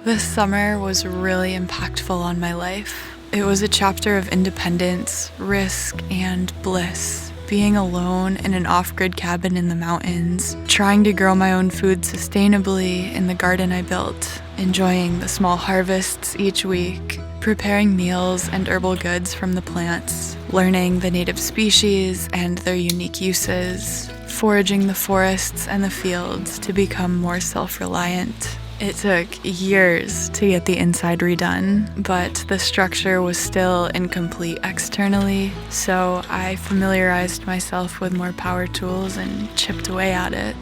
This summer was really impactful on my life. It was a chapter of independence, risk, and bliss. Being alone in an off-grid cabin in the mountains, trying to grow my own food sustainably in the garden I built, enjoying the small harvests each week, preparing meals and herbal goods from the plants, learning the native species and their unique uses, foraging the forests and the fields to become more self-reliant. It took years to get the inside redone, but the structure was still incomplete externally, so I familiarized myself with more power tools and chipped away at it.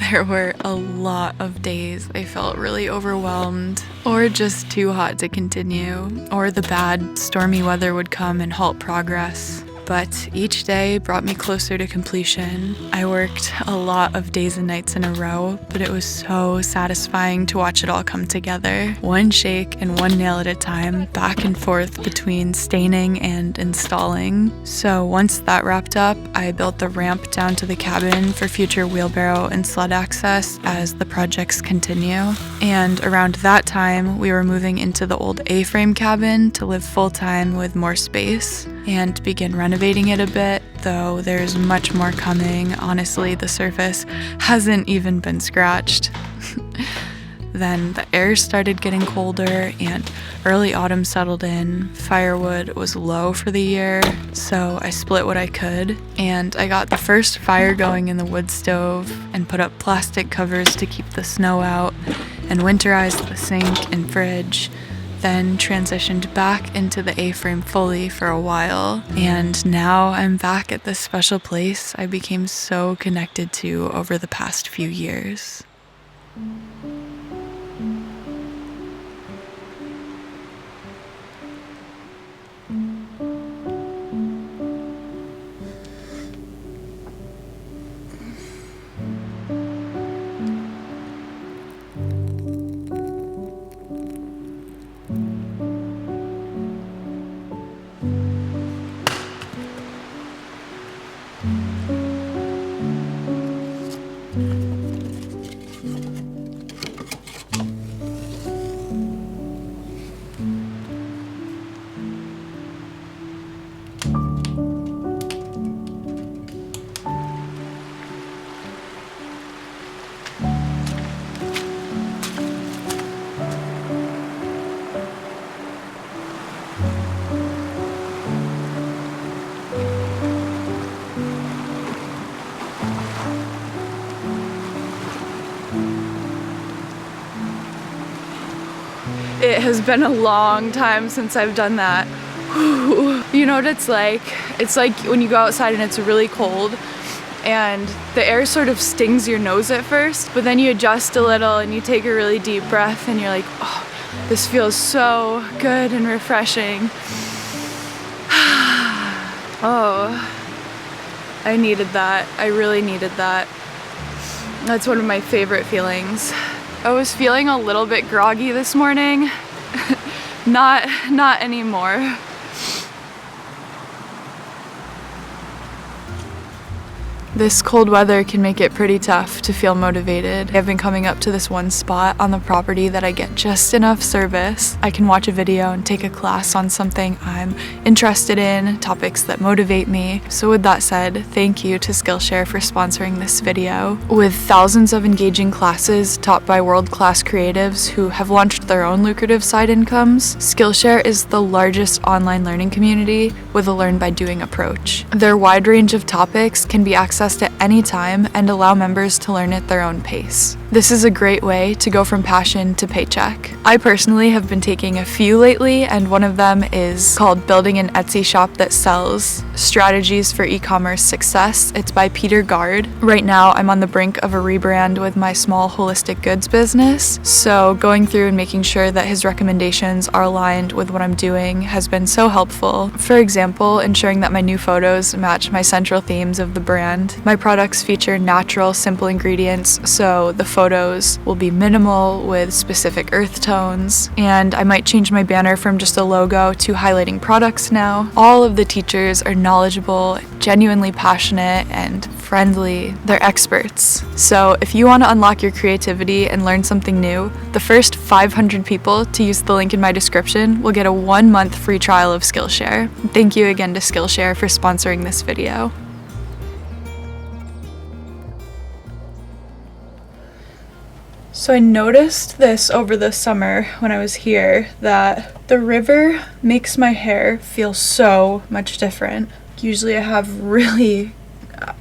There were a lot of days I felt really overwhelmed, or just too hot to continue, or the bad, stormy weather would come and halt progress. But each day brought me closer to completion. I worked a lot of days and nights in a row, but it was so satisfying to watch it all come together. One shake and one nail at a time, back and forth between staining and installing. So once that wrapped up, I built the ramp down to the cabin for future wheelbarrow and sled access as the projects continue. And around that time, we were moving into the old A-frame cabin to live full-time with more space and begin renovating it a bit, though there's much more coming. Honestly, the surface hasn't even been scratched. Then the air started getting colder and early autumn settled in. Firewood was low for the year, so I split what I could, and I got the first fire going in the wood stove and put up plastic covers to keep the snow out and winterized the sink and fridge. Then transitioned back into the A-frame fully for a while, and now I'm back at this special place I became so connected to over the past few years. It has been a long time since I've done that. You know what it's like? It's like when you go outside and it's really cold and the air sort of stings your nose at first, but then you adjust a little and you take a really deep breath and you're like, oh, this feels so good and refreshing. Oh, I needed that. I really needed that. That's one of my favorite feelings. I was feeling a little bit groggy this morning. Not anymore. This cold weather can make it pretty tough to feel motivated. I've been coming up to this one spot on the property that I get just enough service. I can watch a video and take a class on something I'm interested in, topics that motivate me. So with that said, thank you to Skillshare for sponsoring this video. With thousands of engaging classes taught by world-class creatives who have launched their own lucrative side incomes, Skillshare is the largest online learning community with a learn by doing approach. Their wide range of topics can be accessed at any time and allow members to learn at their own pace. This is a great way to go from passion to paycheck. I personally have been taking a few lately, and one of them is called Building an Etsy Shop That Sells: Strategies for E-Commerce Success. It's by Peter Gard. Right now, I'm on the brink of a rebrand with my small holistic goods business, so going through and making sure that his recommendations are aligned with what I'm doing has been so helpful. For example, ensuring that my new photos match my central themes of the brand. My products feature natural, simple ingredients, so the photos will be minimal with specific earth tones, and I might change my banner from just a logo to highlighting products now. All of the teachers are knowledgeable, genuinely passionate, and friendly, they're experts. So if you want to unlock your creativity and learn something new, the first 500 people to use the link in my description will get a 1-month free trial of Skillshare. Thank you again to Skillshare for sponsoring this video. So I noticed this over the summer when I was here, that the river makes my hair feel so much different. Usually I have really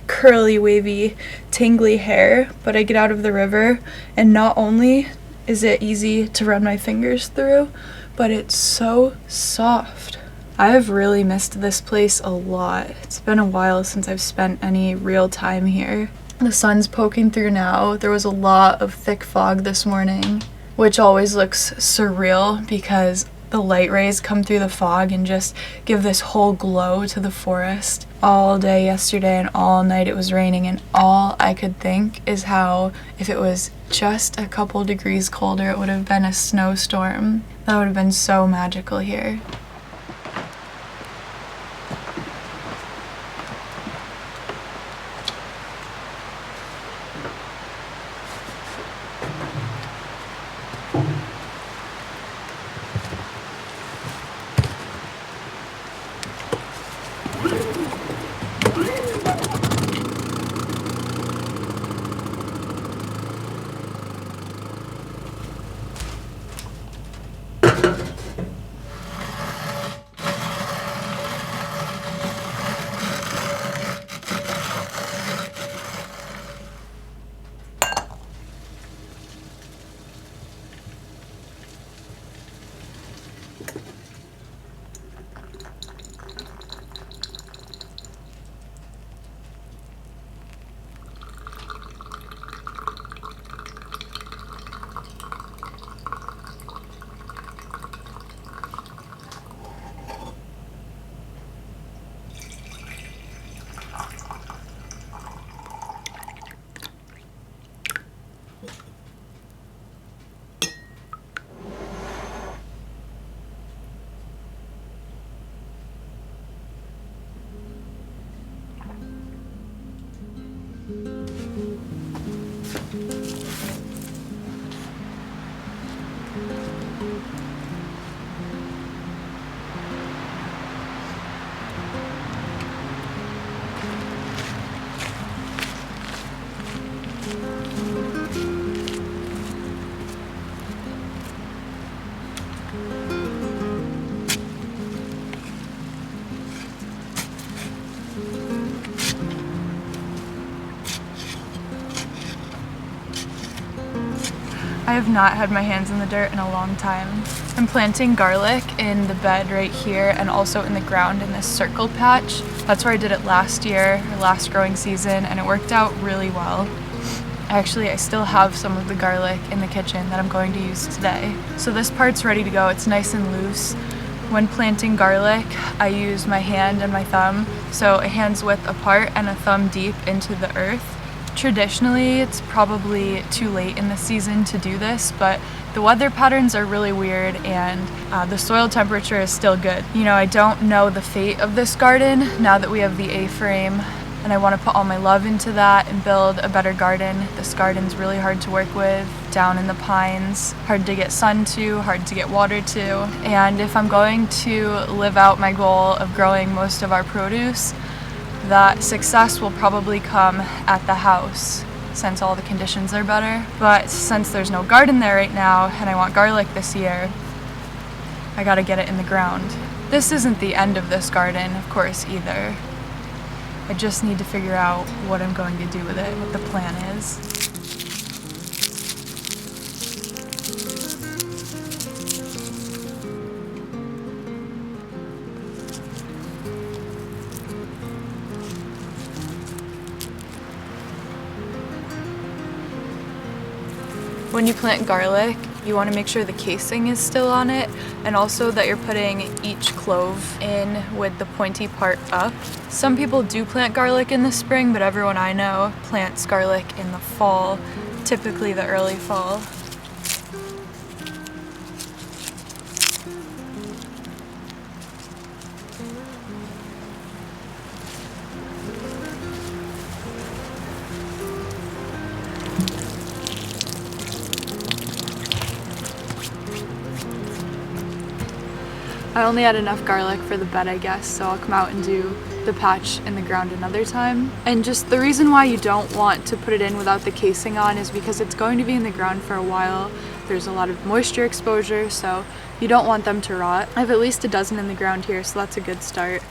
curly, wavy, tangly hair, but I get out of the river and not only is it easy to run my fingers through, but it's so soft. I have really missed this place a lot. It's been a while since I've spent any real time here. The sun's poking through now. There was a lot of thick fog this morning, which always looks surreal because the light rays come through the fog and just give this whole glow to the forest. All day yesterday and all night it was raining, and all I could think is how if it was just a couple degrees colder it would have been a snowstorm. That would have been so magical here. I have not had my hands in the dirt in a long time. I'm planting garlic in the bed right here and also in the ground in this circle patch. That's where I did it last year, or last growing season, and it worked out really well. Actually, I still have some of the garlic in the kitchen that I'm going to use today. So this part's ready to go. It's nice and loose. When planting garlic, I use my hand and my thumb, so a hand's width apart and a thumb deep into the earth. Traditionally, it's probably too late in the season to do this, but the weather patterns are really weird and the soil temperature is still good. You know, I don't know the fate of this garden now that we have the A-frame, and I want to put all my love into that and build a better garden. This garden's really hard to work with, down in the pines, hard to get sun to, hard to get water to, and if I'm going to live out my goal of growing most of our produce, that success will probably come at the house since all the conditions are better. But since there's no garden there right now and I want garlic this year, I gotta get it in the ground. This isn't the end of this garden, of course, either. I just need to figure out what I'm going to do with it, what the plan is. When you plant garlic, you want to make sure the casing is still on it, and also that you're putting each clove in with the pointy part up. Some people do plant garlic in the spring, but everyone I know plants garlic in the fall, typically the early fall. I only had enough garlic for the bed, I guess, so I'll come out and do the patch in the ground another time. And just the reason why you don't want to put it in without the casing on is because it's going to be in the ground for a while. There's a lot of moisture exposure, so you don't want them to rot. I have at least a dozen in the ground here, so that's a good start.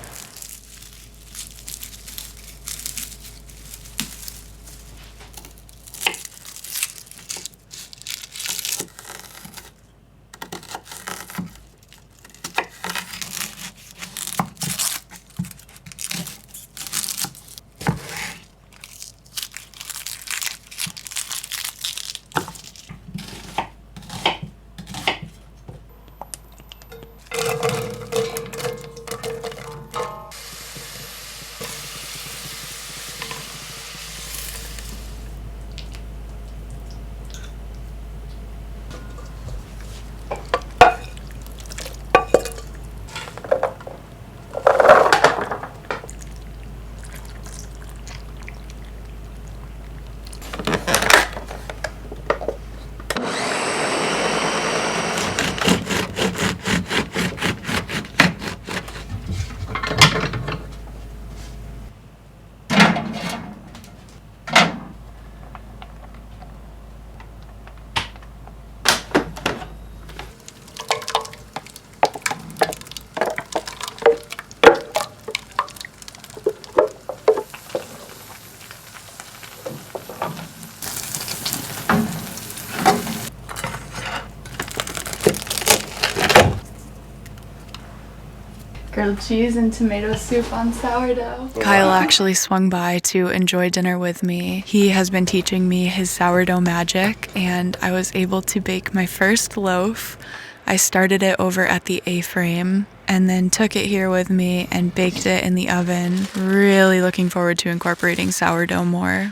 Grilled cheese and tomato soup on sourdough. Kyle actually swung by to enjoy dinner with me. He has been teaching me his sourdough magic, and I was able to bake my first loaf. I started it over at the A-frame and then took it here with me and baked it in the oven. Really looking forward to incorporating sourdough more.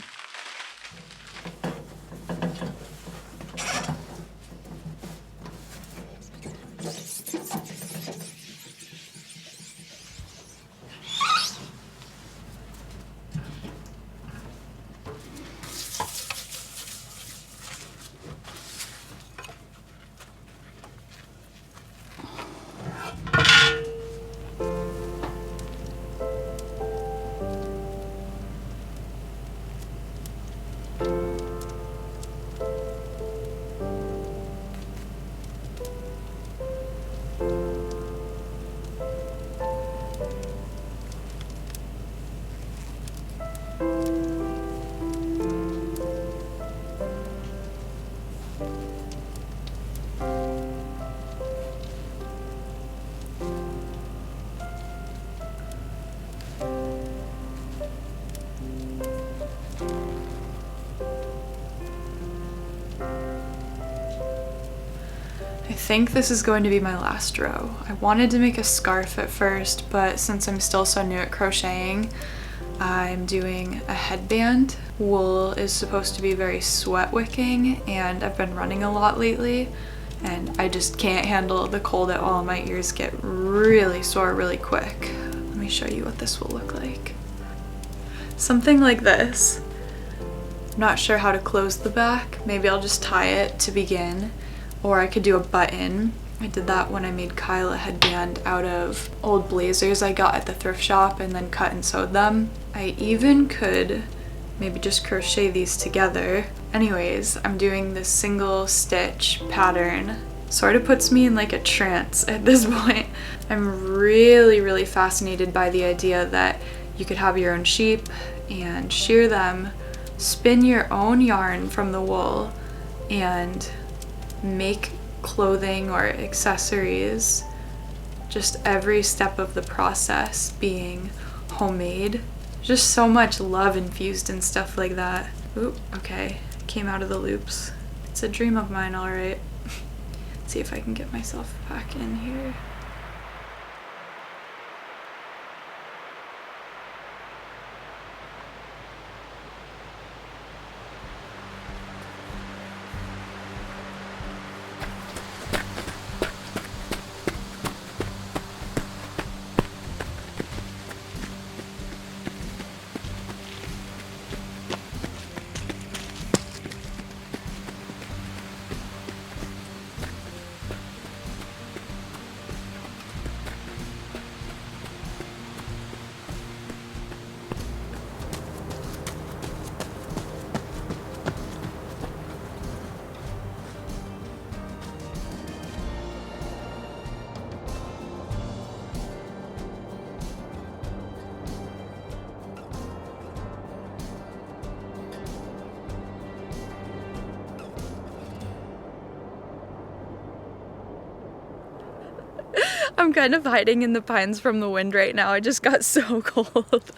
I think this is going to be my last row. I wanted to make a scarf at first, but since I'm still so new at crocheting, I'm doing a headband. Wool is supposed to be very sweat wicking, and I've been running a lot lately, and I just can't handle the cold at all. My ears get really sore really quick. Let me show you what this will look like. Something like this. I'm not sure how to close the back. Maybe I'll just tie it to begin. Or I could do a button. I did that when I made Kyle a headband out of old blazers I got at the thrift shop and then cut and sewed them. I even could maybe just crochet these together. Anyways, I'm doing this single stitch pattern. Sort of puts me in like a trance at this point. I'm really fascinated by the idea that you could have your own sheep and shear them, spin your own yarn from the wool, and make clothing or accessories, just every step of the process being homemade. Just so much love infused in stuff like that. Oop, okay, came out of the loops. It's a dream of mine, all right. See if I can get myself back in here. I'm kind of hiding in the pines from the wind right now. I just got so cold.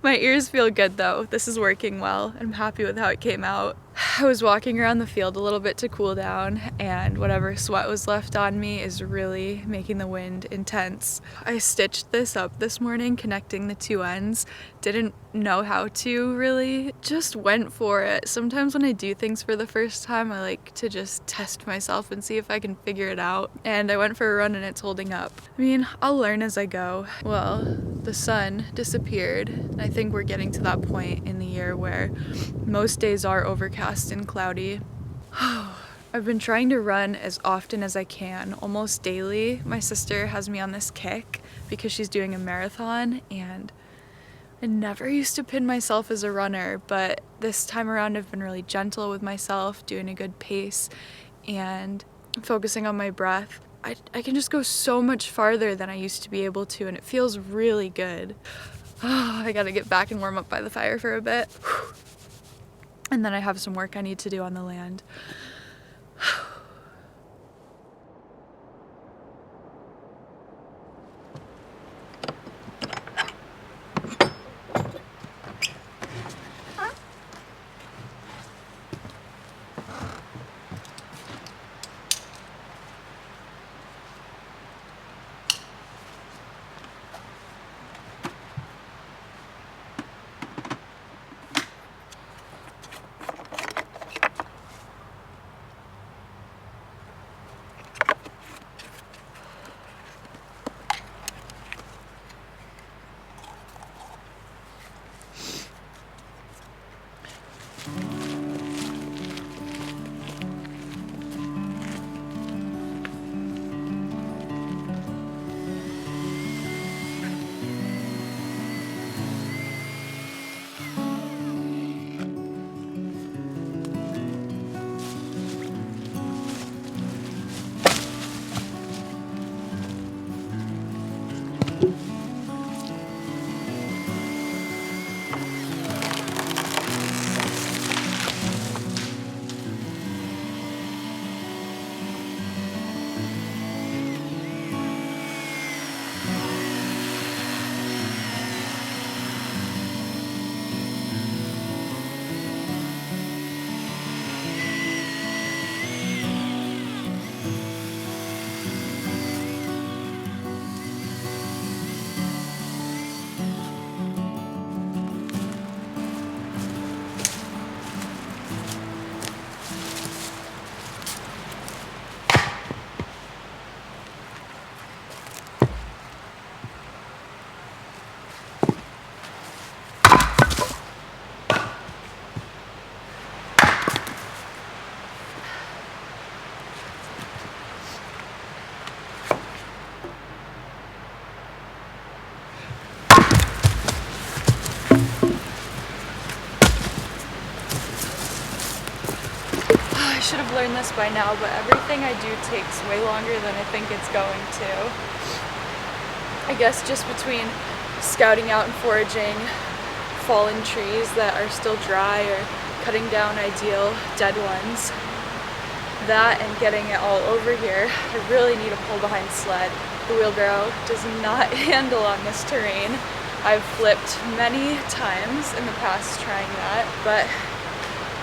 My ears feel good though. This is working well. I'm happy with how it came out. I was walking around the field a little bit to cool down, and whatever sweat was left on me is really making the wind intense. I stitched this up this morning, connecting the two ends. Didn't know how to really, just went for it. Sometimes when I do things for the first time, I like to just test myself and see if I can figure it out. And I went for a run and it's holding up. I mean, I'll learn as I go. Well, the sun disappeared. I think we're getting to that point in the year where most days are overcast and cloudy. I've been trying to run as often as I can, almost daily. My sister has me on this kick because she's doing a marathon, and I never used to pin myself as a runner, but this time around I've been really gentle with myself, doing a good pace and focusing on my breath. I can just go so much farther than I used to be able to, and it feels really good. I gotta get back and warm up by the fire for a bit. And then I have some work I need to do on the land. I should have learned this by now, but everything I do takes way longer than I think it's going to. I guess just between scouting out and foraging fallen trees that are still dry or cutting down ideal dead ones, that and getting it all over here, I really need a pull-behind sled. The wheelbarrow does not handle on this terrain. I've flipped many times in the past trying that, but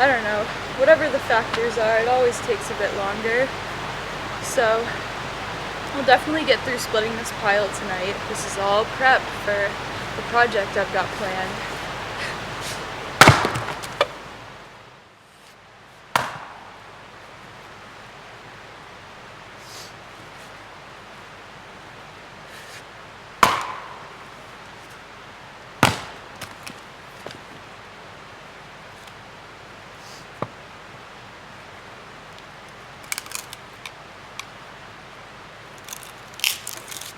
I don't know. Whatever the factors are, it always takes a bit longer. So I'll definitely get through splitting this pile tonight. This is all prep for the project I've got planned.